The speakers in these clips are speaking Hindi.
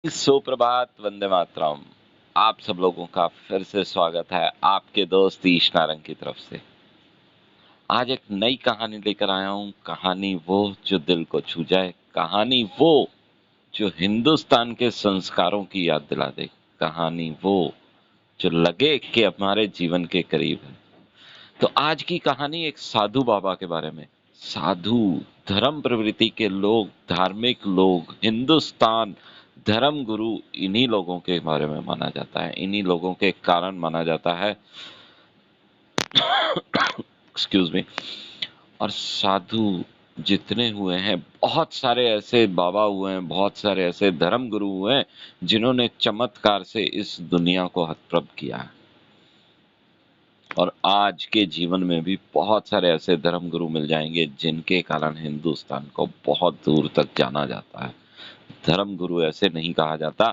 सुप्रभात, वंदे मातरम। आप सब लोगों का फिर से स्वागत है आपके दोस्त ईश नारंग की तरफ से। आज एक नई कहानी लेकर आया हूँ। कहानी वो जो दिल को छू जाए, कहानी वो जो हिंदुस्तान के संस्कारों की याद दिला दे, कहानी वो जो लगे कि हमारे जीवन के करीब है। तो आज की कहानी एक साधु बाबा के बारे में। साधु, धर्म प्रवृत्ति के लोग, धार्मिक लोग, हिंदुस्तान, धर्म गुरु, इन्हीं लोगों के बारे में माना जाता है, इन्हीं लोगों के कारण माना जाता है। Excuse me. और साधु जितने हुए हैं, बहुत सारे ऐसे बाबा हुए हैं, बहुत सारे ऐसे धर्म गुरु हुए हैं जिन्होंने चमत्कार से इस दुनिया को हतप्रभ किया है। और आज के जीवन में भी बहुत सारे ऐसे धर्म गुरु मिल जाएंगे जिनके कारण हिंदुस्तान को बहुत दूर तक जाना जाता है। धर्म गुरु ऐसे नहीं कहा जाता,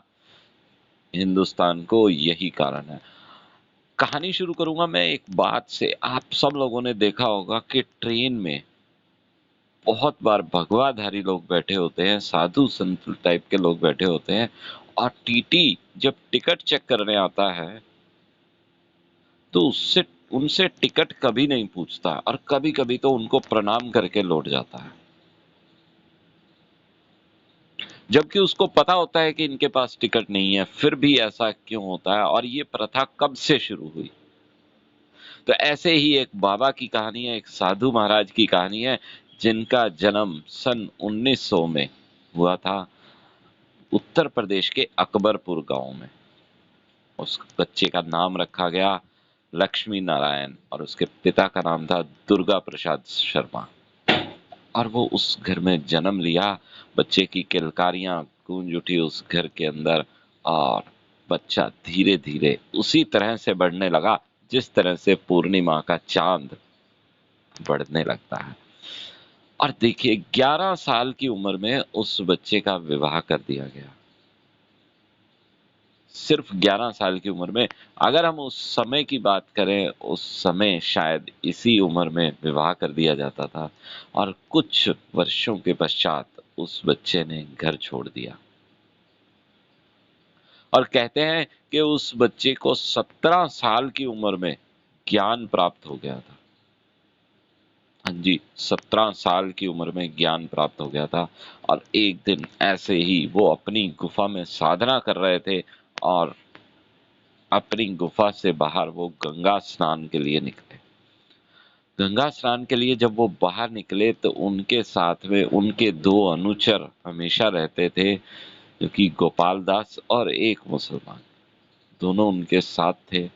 हिंदुस्तान को यही कारण है। कहानी शुरू करूंगा मैं एक बात से। आप सब लोगों ने देखा होगा कि ट्रेन में बहुत बार भगवाधारी लोग बैठे होते हैं, साधु संत टाइप के लोग बैठे होते हैं, और टीटी जब टिकट चेक करने आता है तो उससे उनसे टिकट कभी नहीं पूछता, और कभी कभी तो उनको प्रणाम करके लौट जाता है, जबकि उसको पता होता है कि इनके पास टिकट नहीं है। फिर भी ऐसा क्यों होता है, और ये प्रथा कब से शुरू हुई? तो ऐसे ही एक बाबा की कहानी है, एक साधु महाराज की कहानी है, जिनका जन्म सन 1900 में हुआ था, उत्तर प्रदेश के अकबरपुर गांव में। उस बच्चे का नाम रखा गया लक्ष्मी नारायण, और उसके पिता का नाम था दुर्गा प्रसाद शर्मा। और वो उस घर में जन्म लिया। बच्चे की किलकारियां गूंज उठी उस घर के अंदर, और बच्चा धीरे धीरे उसी तरह से बढ़ने लगा जिस तरह से पूर्णिमा का चांद बढ़ने लगता है। और देखिए, 11 साल की उम्र में उस बच्चे का विवाह कर दिया गया। सिर्फ 11 साल की उम्र में। अगर हम उस समय की बात करें, उस समय शायद इसी उम्र में विवाह कर दिया जाता था, और कुछ वर्षों के पश्चात उस बच्चे ने घर छोड़ दिया। और कहते हैं कि उस बच्चे को 17 साल की उम्र में ज्ञान प्राप्त हो गया था। हाँ जी, 17 साल की उम्र में ज्ञान प्राप्त हो गया था। और एक दिन ऐसे ही वो अपनी गुफा में साधना कर रहे थे, और अपनी गुफा से बाहर वो गंगा स्नान के लिए निकले। गंगा स्नान के लिए जब वो बाहर निकले तो उनके साथ में उनके दो अनुचर हमेशा रहते थे, जो कि गोपाल दास और एक मुसलमान, दोनों उनके साथ थे।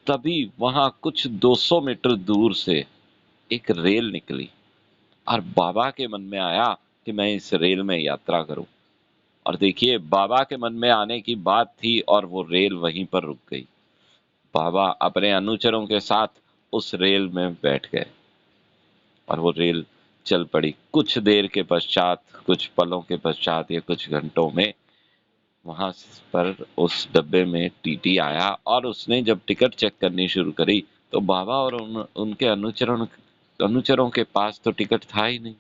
तभी वहां कुछ 200 मीटर दूर से एक रेल निकली, और बाबा के मन में आया कि मैं इस रेल में यात्रा करूं। और देखिए, बाबा के मन में आने की बात थी और वो रेल वहीं पर रुक गई। बाबा अपने अनुचरों के साथ उस रेल में बैठ गए, और वो रेल चल पड़ी। कुछ देर के पश्चात, कुछ पलों के पश्चात या कुछ घंटों में, वहां पर उस डब्बे में टीटी आया, और उसने जब टिकट चेक करनी शुरू करी तो बाबा और उनके अनुचरों के पास तो टिकट था ही नहीं,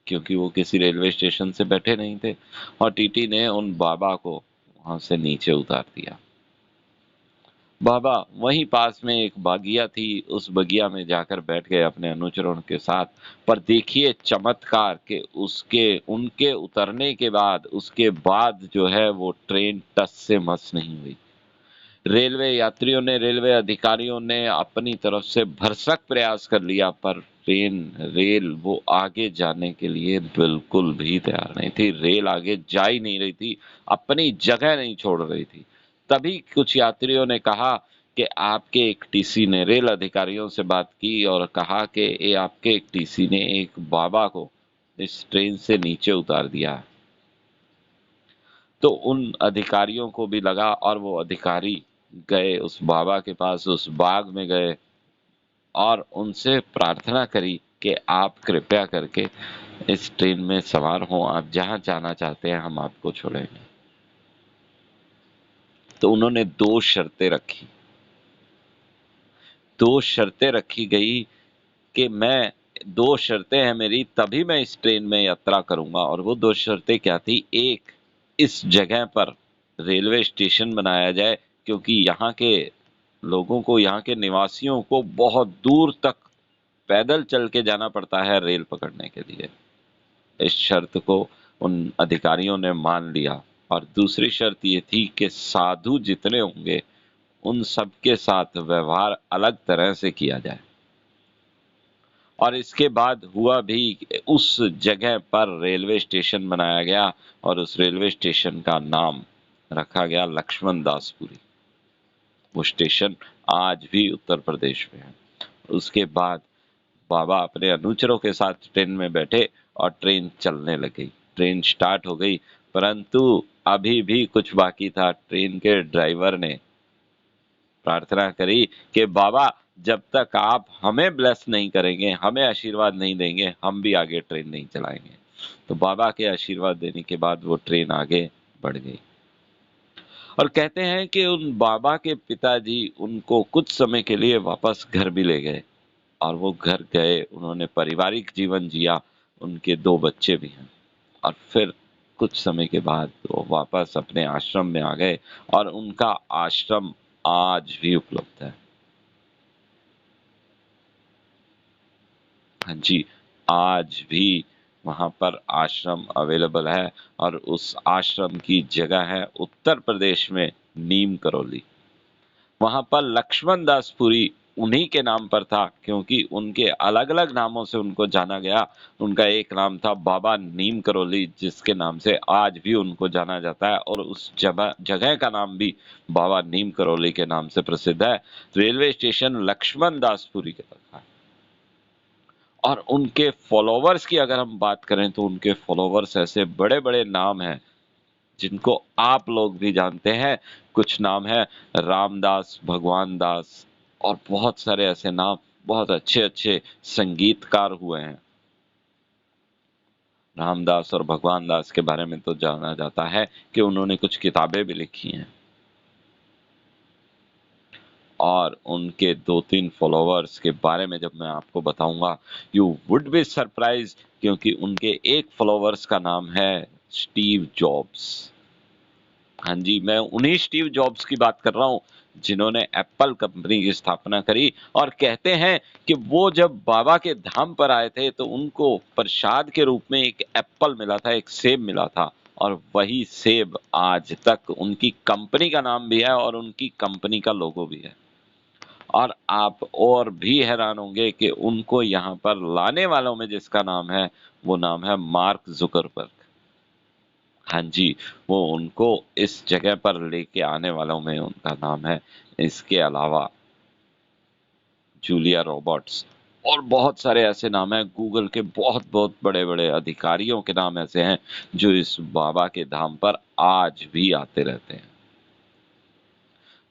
क्योंकि वो किसी रेलवे स्टेशन से बैठे नहीं थे। और टीटी ने उन बाबा को वहां से नीचे उतार दिया। बाबा वहीं पास में एक बागिया थी, उस बगिया में जाकर बैठ गए अपने अनुचरों के साथ। पर देखिए चमत्कार, के उसके उनके उतरने के बाद, उसके बाद जो है वो ट्रेन टस से मस नहीं हुई। रेलवे यात्रियों ने, रेलवे अधिकारियों ने अपनी तरफ से भरसक प्रयास कर लिया, पर रेल वो आगे जाने के लिए बिल्कुल भी तैयार नहीं थी। रेल आगे जा ही नहीं रही थी, अपनी जगह नहीं छोड़ रही थी। तभी कुछ यात्रियों ने कहा कि आपके एक टीसी ने, रेल अधिकारियों से बात की और कहा कि ये आपके एक टीसी ने एक बाबा को इस ट्रेन से नीचे उतार दिया है। तो उन अधिकारियों को भी लगा, और वो अधिकारी गए उस बाबा के पास, उस बाग में गए, और उनसे प्रार्थना करी कि आप कृपया करके इस ट्रेन में सवार हों, आप जहां जाना चाहते हैं हम आपको छोड़ेंगे। तो उन्होंने दो शर्तें रखी। दो शर्तें रखी गई कि मैं, दो शर्तें हैं मेरी, तभी मैं इस ट्रेन में यात्रा करूंगा। और वो दो शर्तें क्या थी? एक, इस जगह पर रेलवे स्टेशन बनाया जाए, क्योंकि यहाँ के लोगों को, यहाँ के निवासियों को बहुत दूर तक पैदल चल के जाना पड़ता है रेल पकड़ने के लिए। इस शर्त को उन अधिकारियों ने मान लिया, और दूसरी शर्त ये थी कि साधु जितने होंगे उन सबके साथ व्यवहार अलग तरह से किया जाए। और इसके बाद हुआ भी, उस जगह पर रेलवे स्टेशन बनाया गया, और उस रेलवे स्टेशन का नाम रखा गया लक्ष्मण दासपुरी। वो स्टेशन आज भी उत्तर प्रदेश में है। उसके बाद बाबा अपने अनुचरों के साथ ट्रेन में बैठे और ट्रेन चलने लगी। ट्रेन स्टार्ट हो गई, परंतु अभी भी कुछ बाकी था। ट्रेन के ड्राइवर ने प्रार्थना करी कि बाबा, जब तक आप हमें ब्लेस नहीं करेंगे, हमें आशीर्वाद नहीं देंगे, हम भी आगे ट्रेन नहीं चलाएंगे। तो बाबा के आशीर्वाद देने के बाद वो ट्रेन आगे बढ़ गई। और कहते हैं कि उन बाबा के पिताजी उनको कुछ समय के लिए वापस घर भी ले गए, और वो घर गए, उन्होंने पारिवारिक जीवन जिया, उनके 2 बच्चे भी हैं। और फिर कुछ समय के बाद वो वापस अपने आश्रम में आ गए, और उनका आश्रम आज भी उपलब्ध है। हाँ जी, आज भी वहाँ पर आश्रम अवेलेबल है, और उस आश्रम की जगह है उत्तर प्रदेश में नीम करौली। वहाँ पर लक्ष्मण दासपुरी उन्हीं के नाम पर था, क्योंकि उनके अलग-अलग नामों से उनको जाना गया। उनका एक नाम था बाबा नीम करौली, जिसके नाम से आज भी उनको जाना जाता है, और उस जगह का नाम भी बाबा नीम करौली के नाम से प्रसिद्ध है। रेलवे स्टेशन लक्ष्मण दासपुरी के रखा है। और उनके फॉलोवर्स की अगर हम बात करें, तो उनके फॉलोवर्स ऐसे बड़े-बड़े नाम हैं जिनको आप लोग भी जानते हैं। कुछ नाम है रामदास, भगवान दास, और बहुत सारे ऐसे नाम, बहुत अच्छे-अच्छे संगीतकार हुए हैं। रामदास और भगवान दास के बारे में तो जाना जाता है कि उन्होंने कुछ किताबें भी लिखी हैं। और उनके 2-3 फॉलोवर्स के बारे में जब मैं आपको बताऊंगा, यू वुड बी सरप्राइज, क्योंकि उनके एक फॉलोवर्स का नाम है स्टीव जॉब्स। हाँ जी, मैं उन्हीं स्टीव जॉब्स की बात कर रहा हूँ जिन्होंने एप्पल कंपनी की स्थापना करी। और कहते हैं कि वो जब बाबा के धाम पर आए थे, तो उनको प्रसाद के रूप में एक एप्पल मिला था, एक सेब मिला था, और वही सेब आज तक उनकी कंपनी का नाम भी है, और उनकी कंपनी का लोगो भी है। और आप और भी हैरान होंगे कि उनको यहाँ पर लाने वालों में जिसका नाम है, वो नाम है मार्क जुकरबर्ग। हाँ जी, वो उनको इस जगह पर लेके आने वालों में उनका नाम है। इसके अलावा जूलिया रॉबर्ट्स, और बहुत सारे ऐसे नाम हैं। गूगल के बहुत-बहुत बड़े-बड़े अधिकारियों के नाम ऐसे हैं जो इस बाबा के धाम पर आज भी आते रहते हैं।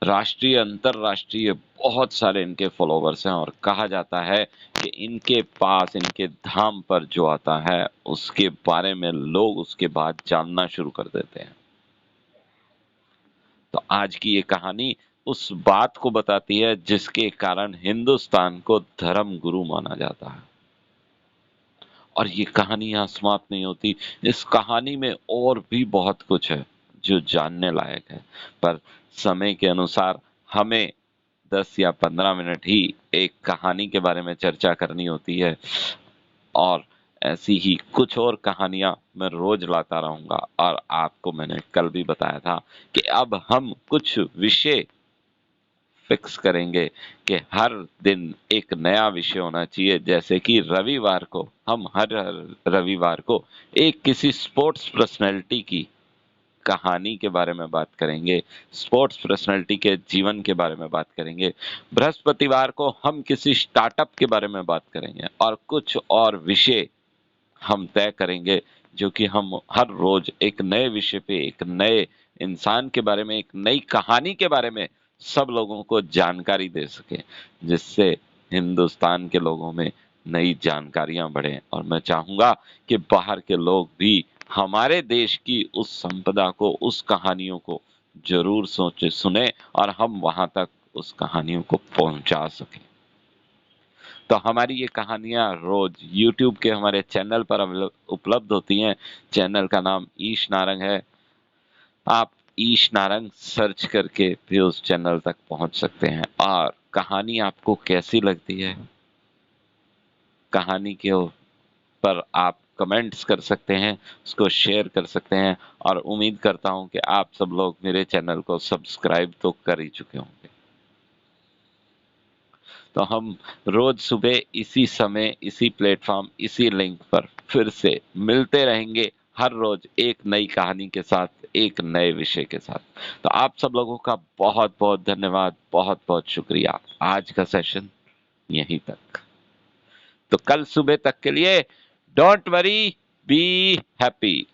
राष्ट्रीय, अंतरराष्ट्रीय बहुत सारे इनके फॉलोवर्स हैं, और कहा जाता है कि इनके पास, इनके धाम पर जो आता है, उसके बारे में लोग उसके बाद जानना शुरू कर देते हैं। तो आज की ये कहानी उस बात को बताती है जिसके कारण हिंदुस्तान को धर्म गुरु माना जाता है। और ये कहानी यहाँ समाप्त नहीं होती। इस कहानी में और भी बहुत कुछ है जो जानने लायक है, पर समय के अनुसार हमें 10 या 15 मिनट ही एक कहानी के बारे में चर्चा करनी होती है, और ऐसी ही कुछ और कहानियां मैं रोज लाता रहूंगा। और आपको मैंने कल भी बताया था कि अब हम कुछ विषय फिक्स करेंगे कि हर दिन एक नया विषय होना चाहिए। जैसे कि रविवार को हम हर हर रविवार को एक किसी स्पोर्ट्स पर्सनैलिटी की कहानी के बारे में बात करेंगे, स्पोर्ट्स पर्सनैलिटी के जीवन के बारे में बात करेंगे। बृहस्पतिवार को हम किसी स्टार्टअप के बारे में बात करेंगे, और कुछ और विषय हम तय करेंगे जो कि हम हर रोज एक नए विषय पे, एक नए इंसान के बारे में, एक नई कहानी के बारे में सब लोगों को जानकारी दे सके, जिससे हिंदुस्तान के लोगों में नई जानकारियां बढ़े। और मैं चाहूंगा कि बाहर के लोग भी हमारे देश की उस संपदा को, उस कहानियों को जरूर सोचे, सुने, और हम वहां तक उस कहानियों को पहुंचा सकें। तो हमारी ये कहानियाँ रोज YouTube के हमारे चैनल पर उपलब्ध होती हैं। चैनल का नाम ईश नारंग है। आप ईश नारंग सर्च करके भी उस चैनल तक पहुंच सकते हैं। और कहानी आपको कैसी लगती है, कहानी के पर आप कमेंट्स कर सकते हैं, उसको शेयर कर सकते हैं, और उम्मीद करता हूं कि आप सब लोग मेरे चैनल को सब्सक्राइब तो कर ही चुके होंगे। तो हम रोज सुबह इसी समय, इसी प्लेटफॉर्म, इसी लिंक पर फिर से मिलते रहेंगे, हर रोज एक नई कहानी के साथ, एक नए विषय के साथ। तो आप सब लोगों का बहुत बहुत धन्यवाद, बहुत बहुत शुक्रिया। आज का सेशन यहीं तक। तो कल सुबह तक के लिए डोंट वरी, बी हैप्पी।